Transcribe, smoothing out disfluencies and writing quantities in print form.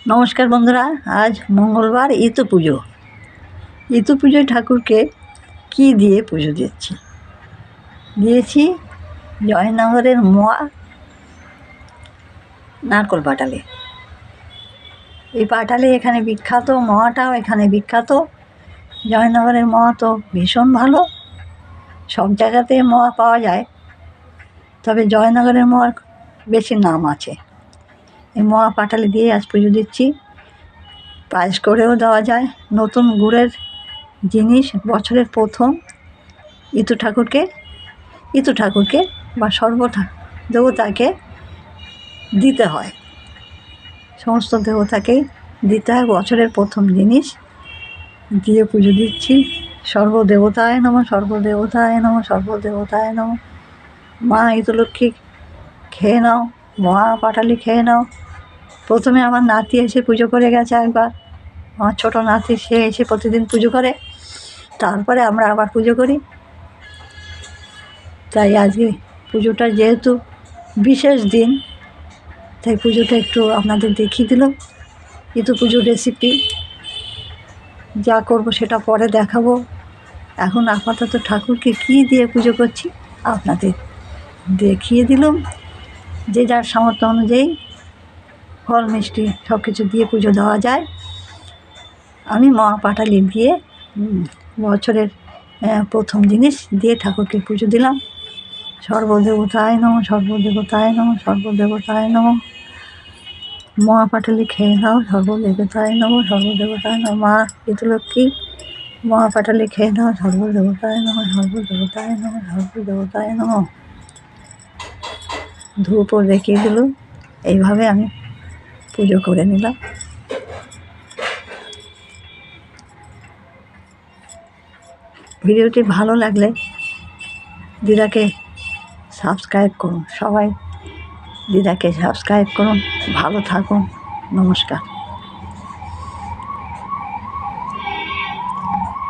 নমস্কার বন্ধুরা, আজ মঙ্গলবার ইতু পুজো। ইতু পুজোয় ঠাকুরকে কি দিয়ে পুজো দিয়েছি জয়নগরের মোয়া নারকোল পাটালি। এই পাটালি এখানে বিখ্যাত, মোয়াটাও এখানে বিখ্যাত। জয়নগরের মোয়া তো ভীষণ ভালো, সব জায়গাতে মোয়া পাওয়া যায়, তবে জয়নগরের মোয়ার বেশি নাম আছে। এই মোয়া পাটালি দিয়ে আজ পুজো দিচ্ছি। পায়েস করেও দেওয়া যায়। নতুন গুড়ের জিনিস বছরের প্রথম ইতু ঠাকুরকে বা দেবতাকে দিতে হয়। সমস্ত দেবতাকেই দিতে হয় বছরের প্রথম জিনিস দিয়ে পুজো দিচ্ছি। সর্বদেবতায় নমঃ, সর্বদেবতায় নমঃ, সর্বদেবতায় নমঃ। মা ইতুলক্ষ্মী খেয়ে নাও, মোয়া পাটালি খেয়ে নাও। প্রথমে আমার নাতি এসে পুজো করে গেছে একবার, আমার ছোটো নাতি, সে এসে প্রতিদিন পুজো করে, তারপরে আমরা আবার পুজো করি। তাই আজকে পুজোটা যেহেতু বিশেষ দিন, তাই পুজোটা একটু আপনাদের দেখিয়ে দিলাম। ইতু পুজোর রেসিপি যা করব সেটা পরে দেখাবো। এখন আপাতত ঠাকুরকে কী দিয়ে পুজো করছি আপনাদের দেখিয়ে দিলাম। যে যার সামর্থ্য অনুযায়ী ফল মিষ্টি সব কিছু দিয়ে পুজো দেওয়া যায়। আমি মোয়া পাটালি দিয়ে বছরের প্রথম জিনিস দিয়ে ঠাকুরকে পুজো দিলাম। সর্বদেবতায় নমঃ, সর্বদেবতায় নমঃ, সর্বদেবতায় নমঃ। মোয়া পাটালি খেয়ে নাও, সর্বদেবতায় নমঃ, সর্বদেবতায় নমঃ। মা ইতুলক্ষ্মী মোয়া পাটালি খেয়ে নাও, সর্বদেবতায় নমঃ, সর্বদেবতায় নমঃ, সর্বদেবতায় নমঃ। ধূপও দেখিয়ে দিল। এইভাবে আমি পুজো করে নিলাম। ভিডিওটি ভালো লাগলে দিদাকে সাবস্ক্রাইব করুন। সবাই দিদাকে সাবস্ক্রাইব করুন। ভালো থাকুন। নমস্কার।